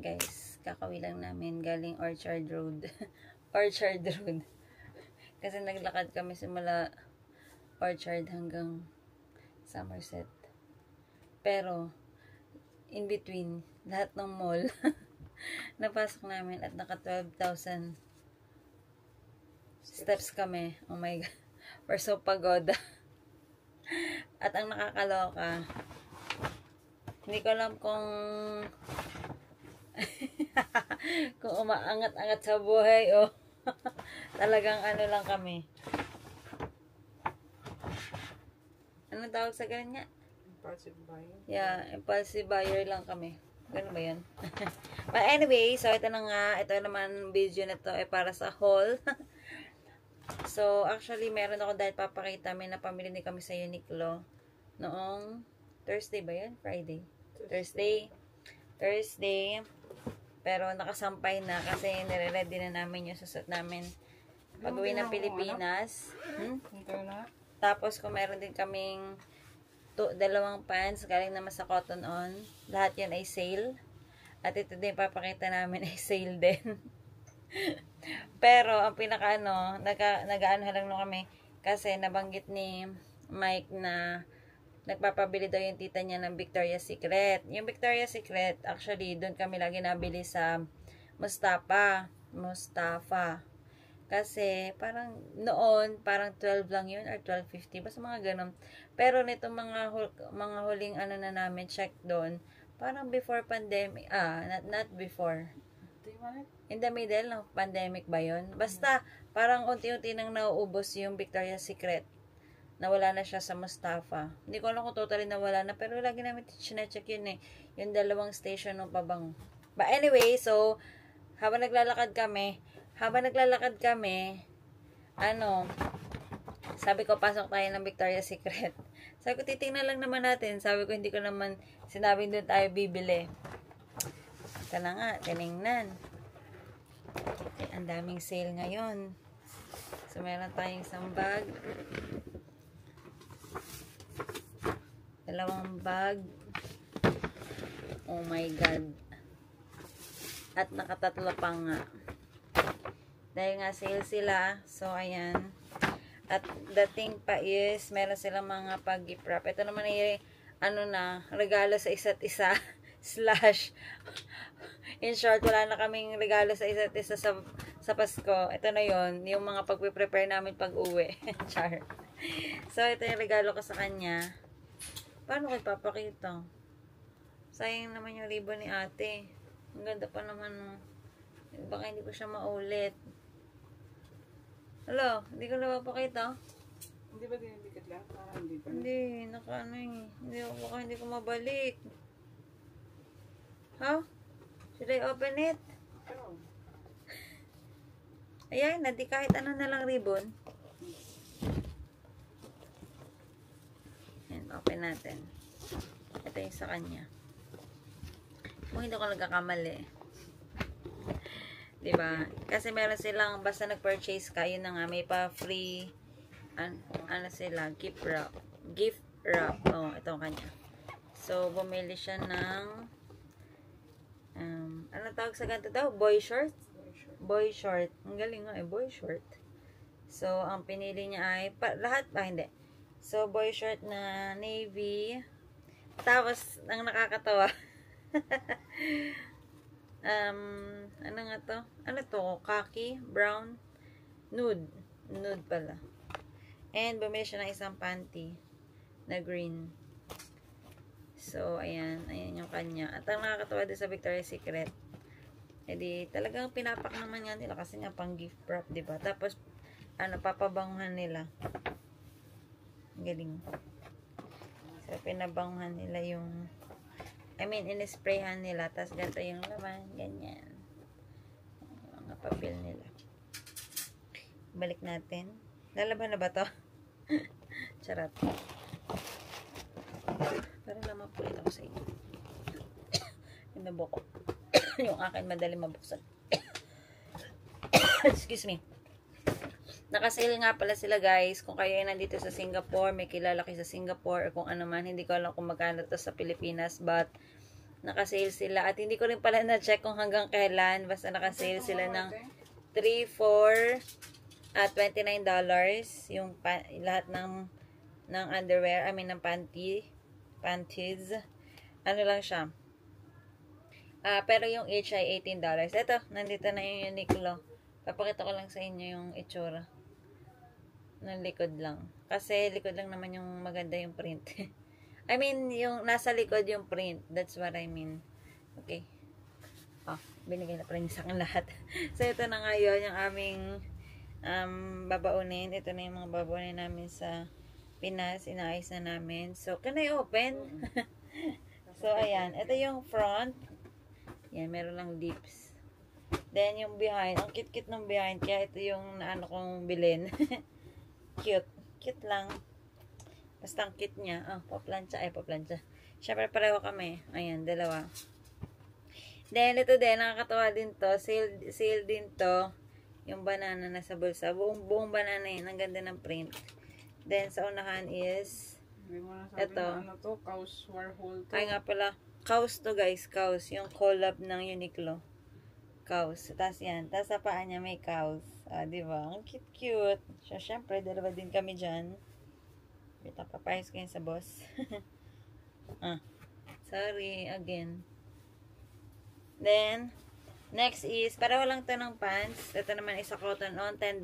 guys. Kakauwi lang namin galing Orchard Road. Orchard Road. Kasi naglakad kami simula Orchard hanggang Somerset. Pero, in between, lahat ng mall, napasok namin at naka 12,000 steps kami. Oh my God. We're so pagoda. At ang nakakaloka, hindi ko alam kung kung umaangat-angat sa buhay o talagang ano lang kami. Anong tawag sa ganyan? Impulsive buyer. Yeah, impulsive buyer lang kami. Ganun ba yun? But anyway, so ito na nga. Ito naman video na to ay para sa haul. So, actually, meron ako dahil papakita. May napamili din kami sa Uniqlo noong Thursday ba yan? Friday? Thursday. Pero nakasampay na kasi nire-ready na namin yung susot namin pag-uwi ng Pilipinas. Tapos kung meron din kaming dalawang pants galing naman sa Cotton On. Lahat yan ay sale. At ito din papakita namin ay sale din. Pero ang pinaka-ano, nag-aano lang no kami kasi nabanggit ni Mike na nagpapabili daw yung tita niya ng Victoria's Secret. Yung Victoria's Secret, actually, doon kami lagi nabili sa Mustafa. Kasi, parang noon, parang 12 lang yun or 12.50. Basta mga ganun. Pero nito mga huling ano na namin, check doon. Parang before pandemic. Not before. In the middle ng pandemic ba yun? Basta, parang unti-unti nang nauubos yung Victoria's Secret. Nawala na siya sa Mustafa. Hindi ko alam kung totally nawala na, pero lagi namin sinecheck yun eh. Yung dalawang station ng pabango. But anyway, so, habang naglalakad kami, sabi ko, pasok tayo ng Victoria's Secret. Sabi ko, titingnan lang naman natin. Sabi ko, hindi ko naman sinabing doon tayo bibili. Ito na nga, tiningnan. Ang daming sale ngayon. So, meron tayong isang bag. Dalawang bag. Oh my God. At nakatatlo pa nga. Dahil nga sale sila. So, ayan. At the thing pa is, meron silang mga pag-gift wrap. Ito naman ay, regalo sa isa't isa. In short, wala na kaming regalo sa isa't isa sa Pasko. Ito na yon, yung mga pagpe-prepare namin pag-uwi. Char. So, ito yung regalo ko sa kanya. Paano ko ipapakita? Sayang naman yung ribbon ni ate. Ang ganda pa naman. Baka hindi ko siya maulit. Hello, hindi ko na mapakita. Hindi ba dinidikit lang? Hindi pa. Hindi, hindi ko mabalik. How? Should I open it? Oh. Ayan, di kahit ano na lang ribbon. Ayan, open natin. Ito yung sa kanya. Kung hindi ko nagkakamali. Diba? Kasi meron silang, basta nag-purchase ka, yun na nga, may pa free, sila, gift wrap. Oh, ito ang kanya. So, bumili siya ng, ano tawag sa ganito daw? Boy short? Boy short. Ang galing nga boy short. So, ang pinili niya ay, lahat ba? Hindi. So, boy short na navy. Tapos, ang nakakatawa, ano nga to? Ano to? Khaki, brown, nude. Nude pala. And, bumili siya ng isang panty na green. So, ayan. Ayan yung kanya. At ang nakakatawa din sa Victoria's Secret, edi talagang pinapak naman nga nila kasi nga pang gift wrap, diba? Tapos, papabanguhan nila. Ang galing. So, pinabanguhan nila yung in-sprayhan nila. Tapos, ganito yung laman. Ganyan. Yung mga papel nila. Balik natin. Lalaban na ba to? Charot. Parang naman pulit ako sa inyo. Yung naboko. Yung akin madali mabuksan. Excuse me. Nakasale nga pala sila guys. Kung kayo ay nandito sa Singapore, may kilala kayo sa Singapore, or kung ano man, hindi ko alam kung magkano to sa Pilipinas, but Naka-sale sila. At hindi ko rin pala na-check kung hanggang kailan. Basta naka-sale sila ng 3, 4, at $29. Yung lahat ng underwear. I mean, ng panties. Ano lang siya. Pero yung each ay $18. Ito, nandito na yung Uniqlo. Papakita ko lang sa inyo yung itsura. Ng likod lang. Kasi likod lang naman yung maganda yung print. I mean, yung nasa likod yung print. That's what I mean. Okay. Binigay na pa rin sa akin lahat. So, ito na ngayon yung aming babaunin. Ito na yung mga babaunin namin sa Pinas. Inaayos na namin. So, can I open? So, ayan. Ito yung front. Yan, meron lang lips. Then, yung behind. Ang cute-cute ng behind. Kaya ito yung naano kong bilhin. Cute. Cute lang. Basta ang cute niya. Paplantsa. Siyempre, pareho kami. Ayan, dalawa. Then, ito din. Nakakatawa din to. Sale din to. Yung banana nasa bulsa. Buong banana yun. Ang ganda ng print. Then, sa unahan is Hindi mo na sabi ito. na ano to, Kaus Warhol to. Ay nga pala. Kaus to guys. Kaus. Yung collab ng Uniqlo. Kaus. Tapos yan. Tapos sa paa niya may kaus. Diba? Ang cute-cute. So, syempre, dalawa din kami dyan. Wait, papayos ko yun sa boss. Sorry. Again. Then, next is, pareho lang to ng pants. Ito naman is a cotton on. $10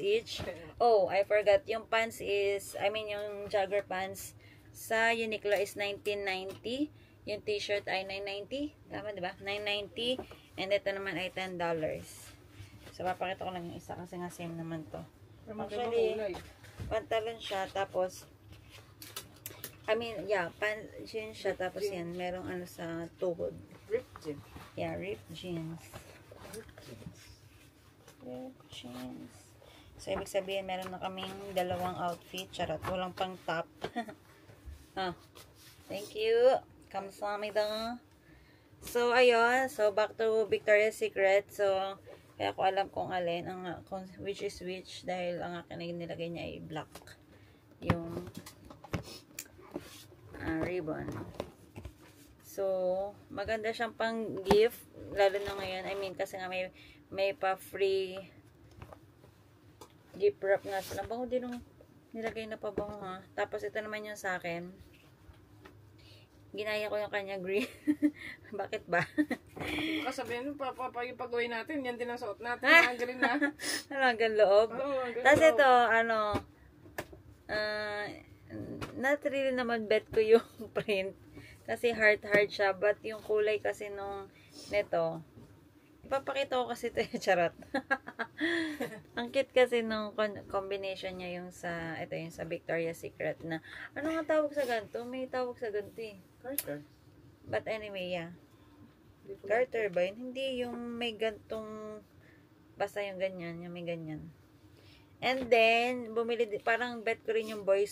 each. Oh, I forgot. Yung pants is, I mean, yung jogger pants sa Uniqlo is $19.90. Yung t-shirt ay $9.90. Tama, diba? $9.90. And ito naman ay $10. So, papakita ko lang yung isa kasi nga same naman to. Actually, pantalon siya. Tapos, I mean, yeah, jeans siya. Tapos yan, merong ano sa tuhod. Ripped jeans. Yeah, ripped jeans. Ripped jeans. So, ibig sabihin, meron na kaming dalawang outfit. Charot, walang pang top. Thank you. Kamsahamnida. So, ayun. So, back to Victoria's Secret. So, kaya ko alam kung alin, which is which, dahil ang akin na nilagay niya ay black. Yung ribbon. So, maganda siyang pang gift, lalo na ngayon. I mean, kasi nga may pa free gift wrap nga sila. Bango din yung nilagay na pabango ha. Tapos, ito naman yung sa akin. Ginaya ko yung kanya green. Bakit ba? Kasabihin mo, pag-gawin natin, yan din ang suot natin. Ang galing na. Hanggang loob. Tapos ito, not really naman bet ko yung print. Kasi hard siya. But yung kulay kasi nito, ipapakita ko kasi ito yung charot. Ang cute kasi nung combination niya yung sa Victoria's Secret na, ano nga tawag sa ganito? May tawag sa ganito eh. Carter. But anyway, yeah. Carter ba yun? Hindi yung may gantong, basta yung ganyan, yung may ganyan. And then, bumili din, parang bet ko rin yung boy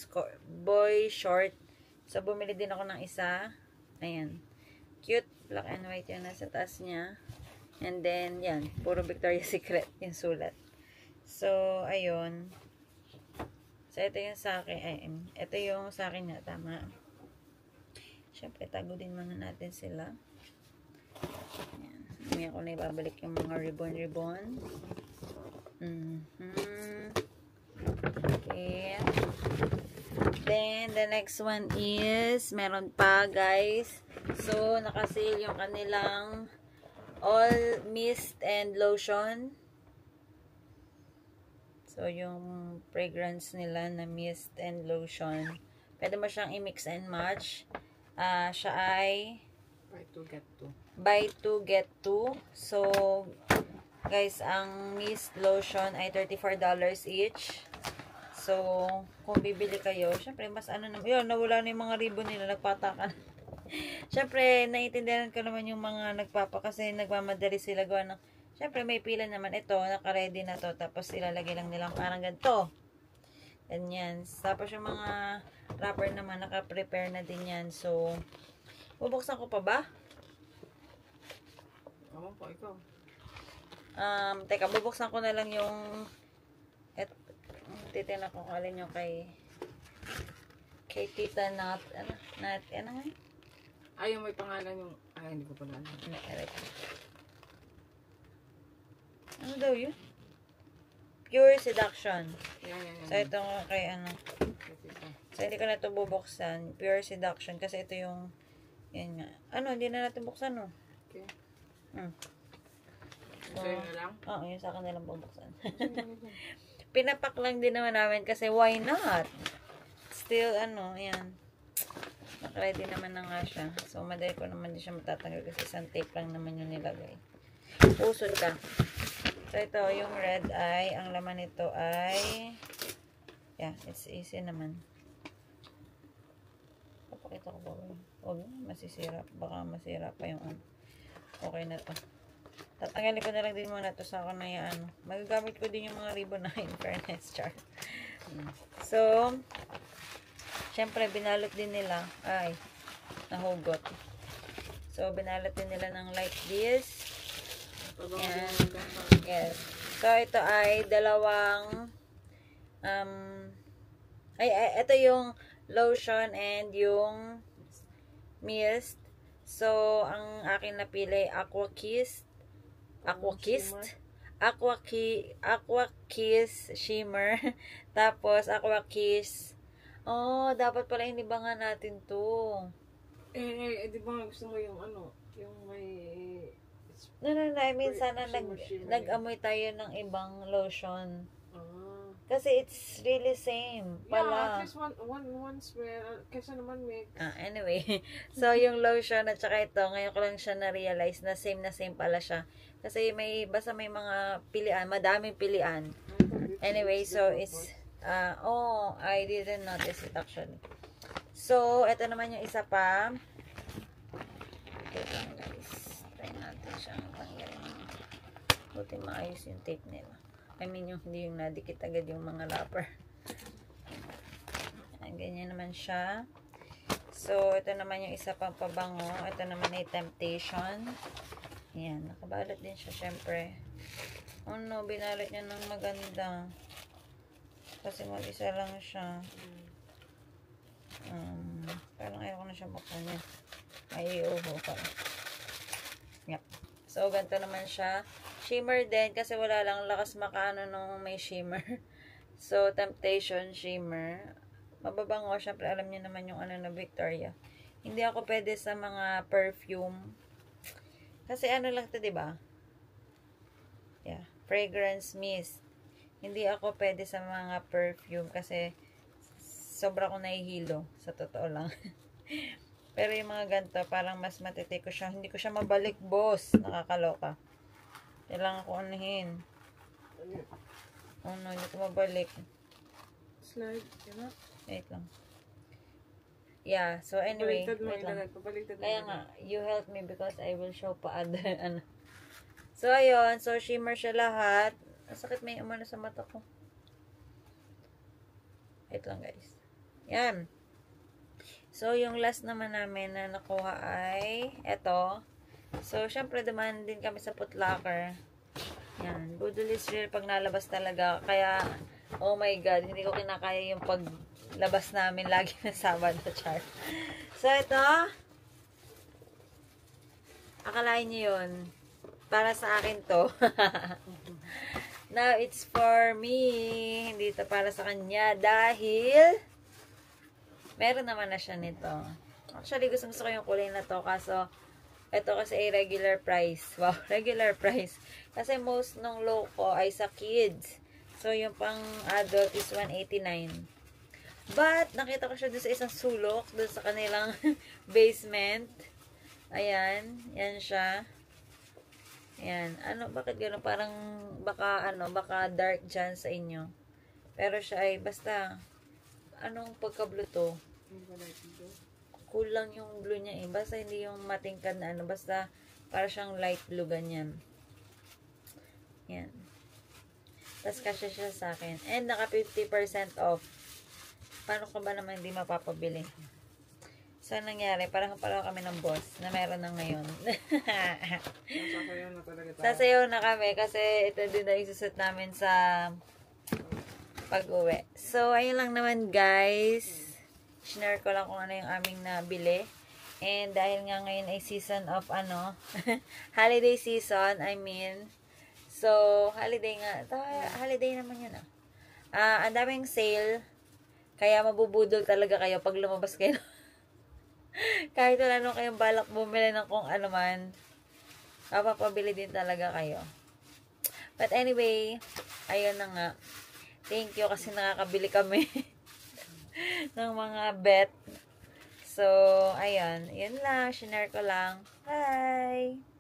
short. So, bumili din ako ng isa. Ayan. Cute, black and white yung nasa taas niya. And then, yan, puro Victoria's Secret yung sulat. So, ayun. So, ito yung sa akin. Ito yung sa akin na, tama. Siyempre, tago din muna natin sila. Ayan. May ako na ibabalik yung mga ribbon. Okay. Then, the next one is, meron pa, guys. So, nakasale yung kanilang all mist and lotion. So, yung fragrance nila na mist and lotion. Pwede mo siyang i-mix and match. Siya ay Buy 2, get 2. buy 2, get 2. So, guys, ang mist lotion ay $34 each. So, kung bibili kayo, syempre, mas ano naman, yun, nawala na yung mga ribbon nila, nagpatakan. Syempre, naiintindihan ko naman yung mga kasi nagmamadali sila gawa ng, syempre, may pila naman ito, naka-ready na to, tapos ilalagay lang nilang parang ganito. Ganyan. Tapos yung mga wrapper naman, naka-prepare na din yan. So, bubuksan ko pa ba? Oo po, ikaw. Teka, bubuksan ko na lang yung titignan ko kung alin yung kay Tita Nat, ano nga? Ayaw, may pangalan yung Ay, hindi ko pala alam. Ano daw yun? Pure Seduction. Yan. So, ito nga kay ano. So, hindi ko na ito bubuksan. Pure Seduction. Kasi ito yung, yan nga. Ano, hindi na natin buksan, no? Okay. So, So, yun na lang? oo, yun sa akin na lang bubuksan. Pinapak lang din naman namin kasi why not? Still, ano, yan. Naka-ready naman na nga siya. So, madali ko naman din siya matatanggal kasi isang tape lang naman yung nilagay. Pusod ka. So, ito, yung red eye, ang laman nito ay, yeah, it's easy naman. Papakita ko ba? Huwag, masisira. Baka masira pa yung ano. Okay na to. Tatanggalin ko na lang din muna to sa ako na yung ano. Magagamit ko din yung mga ribbon na in fairness, char. So, syempre, binalot din nila. Ay, nahugot. So, binalot din nila ng like this. And, yes. So, ito ay dalawang ito yung lotion and yung mist. So, ang akin napili, Aqua Kiss Shimmer. Tapos, Aqua Kiss. Oh, dapat pala inibangan natin to. Di ba gusto mo yung ano, yung may... No, I mean, sana shimmer. nag-amoy tayo ng ibang lotion. Ah. Kasi it's really same pala. Yeah, at least one smell. Kasi naman may... Anyway. So, yung lotion at saka ito, ngayon ko lang siya na-realize na same pala siya. Kasi basta may mga pilian, madaming pilian. Anyway, so it's, I didn't notice it actually. So, ito naman yung isa pa. Okay lang guys. Try natin siyang tanggalin. Buti maayos yung tape nila. I mean, hindi yung nadikit agad yung mga wrapper. Ganyan naman siya. So, ito naman yung isa pang pabango. Ito naman ay Temptation. Ayan, nakabalot din siya syempre. Oh no, binalot niya ng maganda. Kasi mag-isa lang siya. Parang ayaw ko na siya buksan yan. Ay, uho pa. Yep. So, ganito naman siya. Shimmer din, kasi wala lang lakas makaano nung may shimmer. So, Temptation Shimmer. Mababango, syempre alam niyo naman yung ano na Victoria. Hindi ako pwede sa mga perfume. Kasi ano lang to, 'di ba? Yeah, fragrance mist. Hindi ako pwede sa mga perfume kasi sobra ko nahihilo, sa totoo lang. Pero yung mga ganito, parang mas matitake ko siya. Hindi ko siya mabalik, boss. Nakakaloka. Kailangan ko anuhin. Oh no, hindi ko mabalik. Slide, yun na. Wait lang. Yeah, so anyway, wait lang. Kaya nga, you help me because I will show pa other, ano. So, ayun. So, shimmer siya lahat. Sakit may umano sa mata ko. Wait lang, guys. Yan. So, yung last naman namin na nakuha ay eto. So, syempre, dumaan din kami sa Footlocker. Yan. Budol is real pag nalabas talaga. Kaya, oh my God, hindi ko kinakaya yung paglabas namin lagi na Sabado, char. So, ito. Akalain nyo yun. Para sa akin to. Now, it's for me. Hindi ito para sa kanya. Dahil, meron naman na siya nito. Actually, gusto ko yung kulay na to. Kaso, ito kasi ay regular price. Wow, regular price. Kasi most nung low ko ay sa kids. So, yung pang adult is 189. But, nakita ko siya doon sa isang sulok. Doon sa kanilang basement. Ayan. Yan siya. Ayan. Ano, bakit gano'n? Parang, baka dark dyan sa inyo. Pero siya ay, basta, anong pagka-blue to? Cool lang yung blue niya eh. Basta hindi yung matingkad na ano. Basta para siyang light blue ganyan. Yan. Tapos kasya siya sa akin. And naka 50% off. Paano ka ba naman hindi mapapabili? So, nangyari? Parang kami ng boss na meron na ngayon. Sasayaw na talaga tayo. Sasayaw na kami kasi ito din na isusot namin sa pag-uwi. So, ayun lang naman guys. Share ko lang kung ano yung aming nabili. And dahil nga ngayon ay season of holiday season, I mean. So, holiday nga. Holiday naman yun ang daming sale. Kaya mabubudol talaga kayo pag lumabas kayo. Kahit wala nung kayong balak bumili ng kung ano man. Papapabili din talaga kayo. But anyway, ayun na nga. Thank you kasi nakakabili kami ng mga bet. So, ayun. Yun lang. Shinare ko lang. Bye!